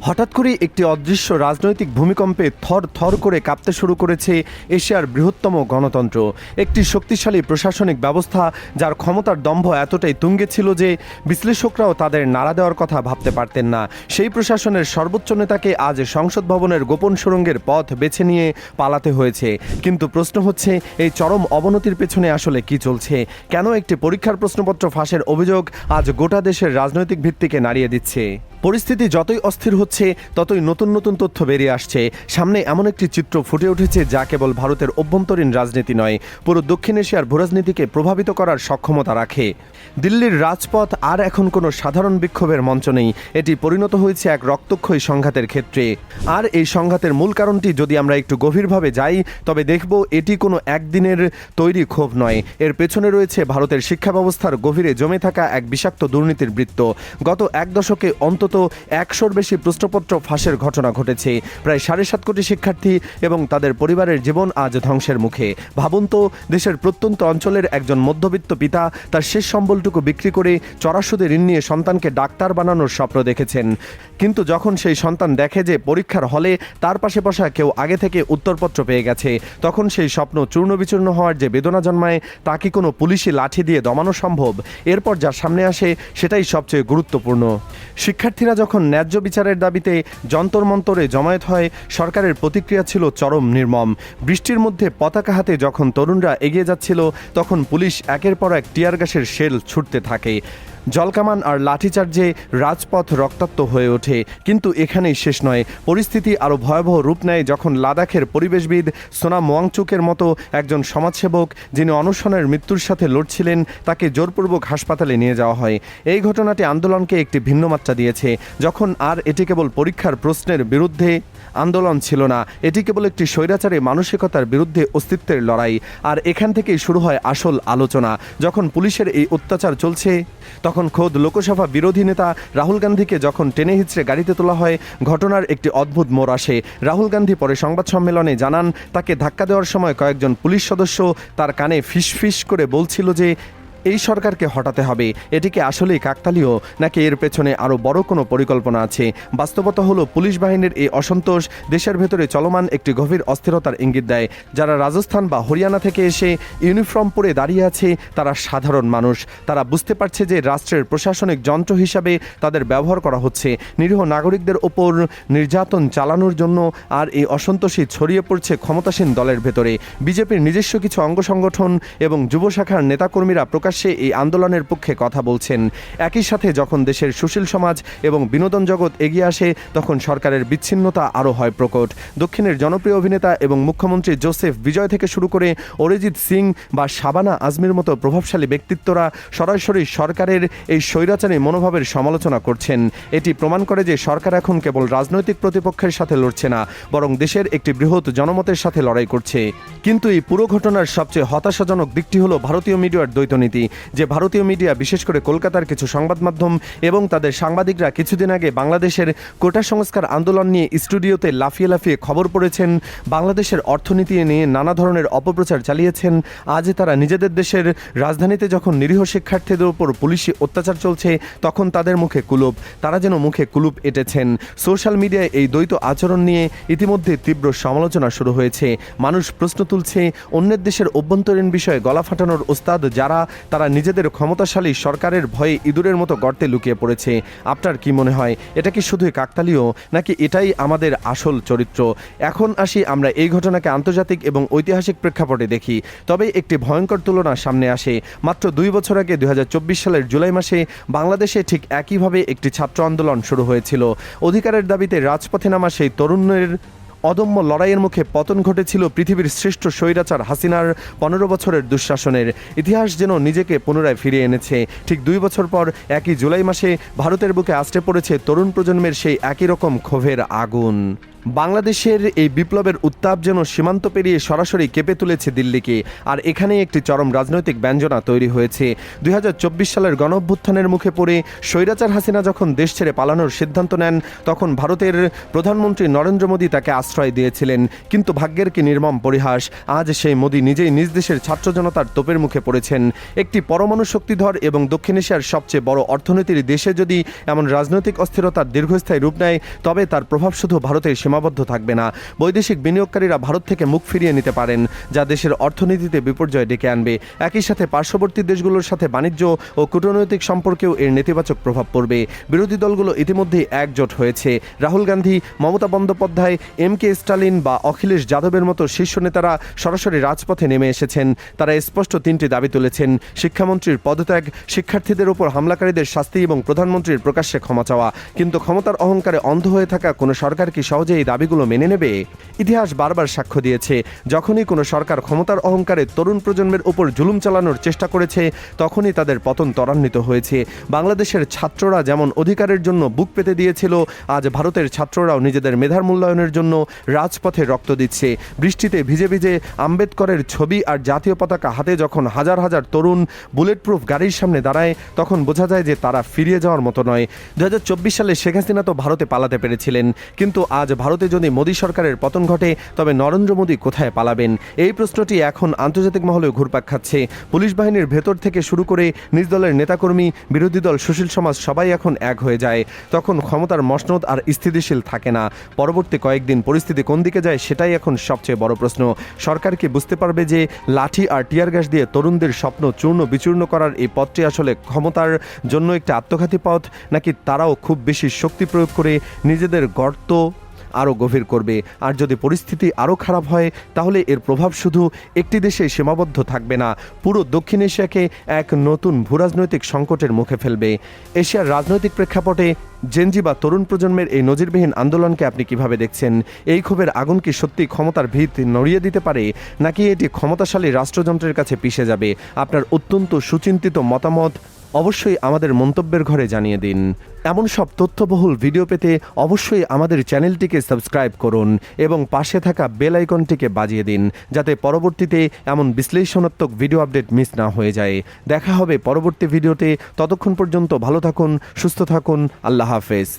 হঠাৎ করে একটি অদৃশ্য রাজনৈতিক ভূমিকম্পে থর থর করে কাঁপতে শুরু করেছে এশিয়ার বৃহত্তম গণতন্ত্র। একটি শক্তিশালী প্রশাসনিক ব্যবস্থা যার ক্ষমতার দম্ভ এতটাই তুঙ্গে ছিল যে বিশ্লেষকরাও তাদের নাড়া দেওয়ার কথা ভাবতে পারতেন না। সেই প্রশাসনের সর্বোচ্চ নেতাকে আজ সংসদ ভবনের গোপন সুড়ঙ্গের পথ বেছে নিয়ে পালাতে হয়েছে। কিন্তু প্রশ্ন হচ্ছে, এই চরম অবনতির পেছনে আসলে কি চলছে? কেন একটি পরীক্ষার প্রশ্নপত্র ফাঁসের অভিযোগ আজ গোটা দেশের রাজনৈতিক ভিত্তিকে নাড়িয়ে দিচ্ছে? পরিস্থিতি যতই অস্থির হচ্ছে ততই নতুন নতুন তথ্য বেরিয়ে আসছে। সামনে এমন একটি চিত্র ফুটে উঠেছে যা কেবল ভারতের অভ্যন্তরীণ রাজনীতি নয়, পুরো দক্ষিণ এশিয়ার ভূরাজনীতিকে প্রভাবিত করার সক্ষমতা রাখে। দিল্লির রাজপথ আর এখন কোনো সাধারণ বিক্ষোভের মঞ্চ নেই, এটি পরিণত হয়েছে এক রক্তক্ষয়ী সংঘাতের ক্ষেত্রে। আর এই সংঘাতের মূল কারণটি যদি আমরা একটু গভীরভাবে যাই তবে দেখব এটি কোনো একদিনের তৈরি ক্ষোভ নয়। এর পেছনে রয়েছে ভারতের শিক্ষা ব্যবস্থার গভীরে জমে থাকা এক বিষাক্ত দুর্নীতির বৃত্ত। গত এক দশকে অন্তত 100-র বেশি প্রশ্নপত্র ফাঁসের ঘটনা ঘটেছে। প্রায় 7.5 কোটি শিক্ষার্থী এবং তাদের পরিবারের জীবন আজ ধ্বংসের মুখে। ভাবুন তো, দেশের প্রত্যন্ত অঞ্চলের একজন মধ্যবিত্ত পিতা তার শেষ সম্বলটুকু বিক্রি করে চড়া সুদে ঋণ নিয়ে সন্তানকে ডাক্তার বানানোর স্বপ্ন দেখেছেন। কিন্তু যখন সেই সন্তান দেখে যে পরীক্ষার হলে তার পাশে বসা কেউ আগে থেকে উত্তরপত্র পেয়ে গেছে, তখন সেই স্বপ্ন চূর্ণবিচূর্ণ হওয়ার যে বেদনা জন্মায় তা কি কোনো পুলিশি লাঠি দিয়ে দমানো সম্ভব? এরপর যার সামনে আসে সেটাই সবচেয়ে গুরুত্বপূর্ণ। শিক্ষার্থীরা যখন ন্যায্য বিচারের দাবিতে যন্তর মন্তরে জমায়েত হয়, সরকারের প্রতিক্রিয়া ছিল চরম নির্মম। বৃষ্টির মধ্যে পতাকা হাতে যখন তরুণরা এগিয়ে যাচ্ছিল তখন পুলিশ একের পর এক টিয়ার গ্যাসের শেল ছুটতে থাকে। জলকামান আর লাঠিচার্জে রাজপথ রক্তাক্ত হয়ে ওঠে। কিন্তু এখানেই শেষ নয়, পরিস্থিতি আরও ভয়াবহ রূপ নেয় যখন লাদাখের পরিবেশবিদ সোনাম ওয়াংচুকের মতো একজন সমাজসেবক, যিনি অনশনের মৃত্যুর সাথে লড়ছিলেন, তাকে জোরপূর্বক হাসপাতালে নিয়ে যাওয়া হয়। এই ঘটনাটি আন্দোলনকে একটি ভিন্ন মাত্রা দিয়েছে। যখন আর এটি কেবল পরীক্ষার প্রশ্নের বিরুদ্ধে আন্দোলন ছিল না, এটি কেবল একটি স্বৈরাচারী মানসিকতার বিরুদ্ধে অস্তিত্বের লড়াই। আর এখান থেকেই শুরু হয় আসল আলোচনা। যখন পুলিশের এই অত্যাচার চলছে তখন খোদ লোকসভা বিরোধী নেতা রাহুল গান্ধীকে যখন টেনে হিচড়ে গাড়িতে তোলা হয়, ঘটনার একটি অদ্ভুত মোড় আসে। রাহুল গান্ধী পরে সংবাদ সম্মেলনে জানান, তাকে ধাক্কা দেওয়ার সময় কয়েকজন পুলিশ সদস্য তার কানে ফিস করে বলছিল যে এই সরকারকে হটাতে হবে। এটিকে আসলেই কাকতালীয়, নাকি এর পেছনে আরও বড় কোনো পরিকল্পনা আছে? বাস্তবতা হলো, পুলিশ বাহিনীর এই অসন্তোষ দেশের ভেতরে চলমান একটি গভীর অস্থিরতার ইঙ্গিত দেয়। যারা রাজস্থান বা হরিয়ানা থেকে এসে ইউনিফর্ম পরে দাঁড়িয়ে আছে তারা সাধারণ মানুষ। তারা বুঝতে পারছে যে রাষ্ট্রের প্রশাসনিক যন্ত্র হিসাবে তাদের ব্যবহার করা হচ্ছে নিরীহ নাগরিকদের ওপর নির্যাতন চালানোর জন্য। আর এই অসন্তোষই ছড়িয়ে পড়ছে ক্ষমতাসীন দলের ভেতরে। বিজেপির নিজস্ব কিছু অঙ্গ সংগঠন এবং যুব শাখার নেতাকর্মীরা প্রকাশ্যে এই আন্দোলনের পক্ষে কথা বলছেন। একই সাথে যখন দেশের সুশীল সমাজ এবং বিনোদন জগৎ এগিয়ে আসে তখন সরকারের বিচ্ছিন্নতা আরও হয় প্রকট। দক্ষিণের জনপ্রিয় অভিনেতা এবং মুখ্যমন্ত্রী জোসেফ বিজয় থেকে শুরু করে অরিজিৎ সিং বা শাবানা আজমির মতো প্রভাবশালী ব্যক্তিত্বরা সরাসরি সরকারের এই স্বৈরাচারী মনোভাবের সমালোচনা করছেন। এটি প্রমাণ করে যে সরকার এখন কেবল রাজনৈতিক প্রতিপক্ষের সাথে লড়ছে না, বরং দেশের একটি বৃহৎ জনমতের সাথে লড়াই করছে। কিন্তু এই পুরো ঘটনার সবচেয়ে হতাশাজনক দিকটি হলো ভারতীয় মিডিয়ার দ্বৈতনীতি। যে ভারতীয় মিডিয়া, বিশেষ করে কলকাতার কিছু সংবাদ মাধ্যম এবং তাদের সাংবাদিকরা কিছুদিন আগে বাংলাদেশের কোটা সংস্কার আন্দোলন নিয়ে স্টুডিওতে লাফিয়ে লাফিয়ে খবর পড়েছেন, বাংলাদেশের অর্থনীতি নিয়ে নানা ধরনের অপপ্রচার চালিয়েছেন, আজ তারা নিজেদের দেশের রাজধানীতে যখন নিরীহ শিক্ষার্থীদের উপর পুলিশি অত্যাচার চলছে তখন তাদের মুখে কুলুপ। তারা যেন মুখে কুলুপ এঁটেছেন। সোশ্যাল মিডিয়ায় এই দ্বৈত আচরণ নিয়ে ইতিমধ্যে তীব্র সমালোচনা শুরু হয়েছে। মানুষ প্রশ্ন তুলছে, অন্যের দেশের অভ্যন্তরীণ বিষয়ে গলা ফাটানোর ওস্তাদ যারা, তারা নিজেদের ক্ষমতাশালী সরকারের ভয়ে ইঁদুরের মতো গর্তে লুকিয়ে পড়েছে। আপনার কি মনে হয়, এটা কি শুধুই কাকতালীয়, নাকি এটাই আমাদের আসল চরিত্র? এখন আসি আমরা এই ঘটনাকে আন্তর্জাতিক এবং ঐতিহাসিক প্রেক্ষাপটে দেখি। তবে একটি ভয়ঙ্কর তুলনা সামনে আসে। মাত্র 2 বছর আগে 2024 সালের জুলাই মাসে বাংলাদেশে ঠিক একইভাবে একটি ছাত্র আন্দোলন শুরু হয়েছিল। অধিকারের দাবিতে রাজপথে নামা সেই তরুণের অদম্য লড়াইয়ের মুখে পতন ঘটেছিল পৃথিবীর শ্রেষ্ঠ স্বৈরাচার হাসিনার 15 বছরের দুঃশাসনের। ইতিহাস যেন নিজেকে পুনরায় ফিরিয়ে এনেছে। ঠিক 2 বছর পর একই জুলাই মাসে ভারতের বুকে আছড়ে পড়েছে তরুণ প্রজন্মের সেই একই রকম ক্ষোভের আগুন। বাংলাদেশের এই বিপ্লবের উত্তাপ যেন সীমান্ত পেরিয়ে সরাসরি কেঁপে তুলেছে দিল্লিকে, আর এখানেই একটি চরম রাজনৈতিক ব্যঞ্জনা তৈরি হয়েছে। ২০২৪ সালের গণঅভ্যুত্থানের মুখে পড়ে স্বৈরাচার হাসিনা যখন দেশ ছেড়ে পালানোর সিদ্ধান্ত নেন, তখন ভারতের প্রধানমন্ত্রী নরেন্দ্র মোদী তাকে আশ্রয় দিয়েছিলেন। কিন্তু ভাগ্যের কি নির্মম পরিহাস, আজ সেই মোদী নিজেই নিজ দেশের ছাত্র জনতার তোপের মুখে পড়েছেন। একটি পরমাণু শক্তিধর এবং দক্ষিণ এশিয়ার সবচেয়ে বড় অর্থনীতির দেশে যদি এমন রাজনৈতিক অস্থিরতার দীর্ঘস্থায়ী রূপ নেয়, তবে তার প্রভাব শুধু ভারতের সীমাবদ্ধ থাকবে না। বৈদেশিক বিনিয়োগকারীরা ভারত থেকে মুখ ফিরিয়ে নিতে পারেন, যা দেশের অর্থনীতিতে বিপর্যয় ডেকে আনবে। একই সাথে পার্শ্ববর্তী দেশগুলোর সাথে বাণিজ্য ও কূটনৈতিক সম্পর্কেও এর নেতিবাচক প্রভাব পড়বে। বিরোধী দলগুলো ইতিমধ্যেই একজোট হয়েছে। রাহুল গান্ধী, মমতা বন্দ্যোপাধ্যায়, এম.কে. স্টালিন বা অখিলেশ যাদবের মতো শীর্ষ নেতারা সরাসরি রাজপথে নেমে এসেছেন। তারা স্পষ্ট তিনটি দাবি তুলেছেন: শিক্ষামন্ত্রীর পদত্যাগ, শিক্ষার্থীদের উপর হামলাকারীদের শাস্তি এবং প্রধানমন্ত্রীর প্রকাশ্যে ক্ষমা চাওয়া। কিন্তু ক্ষমতার অহংকারে অন্ধ হয়ে থাকা কোনো সরকার কি সহজে এই দাবিগুলো মেনে নেবে? ইতিহাস বারবার সাক্ষ্য দিয়েছে, যখনই কোনো সরকার ক্ষমতার অহংকারে তরুণ প্রজন্মের উপর জুলুম চালানোর চেষ্টা করেছে, তখনই তাদের পতন ত্বরান্বিত হয়েছে। বাংলাদেশের ছাত্ররা যেমন অধিকারের জন্য বুক পেতে দিয়েছিল, আজ ভারতের ছাত্ররাও নিজেদের মেধার মূল্যায়নের জন্য রাজপথে রক্ত দিচ্ছে। বৃষ্টিতে ভিজে ভিজে আম্বেদকরের ছবি আর জাতীয় পতাকা হাতে যখন হাজার হাজার তরুণ বুলেট প্রুফ গাড়ির সামনে দাঁড়ায়, তখন বোঝা যায় যে তারা ফিরিয়ে যাওয়ার মতো নয়। ২০২৪ সালে শেখ হাসিনা তো ভারতে পালাতে পেরেছিলেন, কিন্তু আজ ভারতে যদি মোদী সরকারের পতন ঘটে, তবে নরেন্দ্র মোদী কোথায় পালাবেন? এই প্রশ্নটি এখন আন্তর্জাতিক মহলেও ঘুরপাক খাচ্ছে। পুলিশ বাহিনীর ভেতর থেকে শুরু করে নিজ দলের নেতাকর্মী, বিরোধী দল, সুশীল সমাজ সবাই এখন এক হয়ে যায়। তখন ক্ষমতার মসনদ আর স্থিতিশীল থাকে না। পরবর্তী কয়েকদিন পরিস্থিতি কোন দিকে যায়, সেটাই এখন সবচেয়ে বড় প্রশ্ন। সরকার কি বুঝতে পারবে যে লাঠি আর টিয়ার গ্যাস দিয়ে তরুণদের স্বপ্ন চূর্ণ বিচূর্ণ করার এই পথটি আসলে ক্ষমতার জন্য একটি আত্মঘাতী পথ, নাকি তারাও খুব বেশি শক্তি প্রয়োগ করে নিজেদের গর্ত আরও গভীর করবে? আর যদি পরিস্থিতি আরও খারাপ হয়, তাহলে এর প্রভাব শুধু একটি দেশে সীমাবদ্ধ থাকবে না, পুরো দক্ষিণ এশিয়াকে এক নতুন ভূরাজনৈতিক সংকটের মুখে ফেলবে। এশিয়ার রাজনৈতিক প্রেক্ষাপটে জেনজি বা তরুণ প্রজন্মের এই নজিরবিহীন আন্দোলনকে আপনি কিভাবে দেখছেন? এই ক্ষোভের আগুন কি সত্যি ক্ষমতার ভিত নড়িয়ে দিতে পারে, নাকি এটি ক্ষমতাশালী রাষ্ট্রযন্ত্রের কাছে পিষে যাবে? আপনার অত্যন্ত সুচিন্তিত মতামত অবশ্যই আমাদের মন্তব্যের ঘরে জানিয়ে দিন। এমন সব তথ্যবহুল ভিডিও পেতে অবশ্যই আমাদের চ্যানেলটিকে সাবস্ক্রাইব করুন এবং পাশে থাকা বেল আইকনটিকে বাজিয়ে দিন, যাতে পরবর্তীতে এমন বিশ্লেষণাত্মক ভিডিও আপডেট মিস না হয়ে যায়। দেখা হবে পরবর্তী ভিডিওতে। ততক্ষণ পর্যন্ত ভালো থাকুন, সুস্থ থাকুন। আল্লাহ হাফেজ।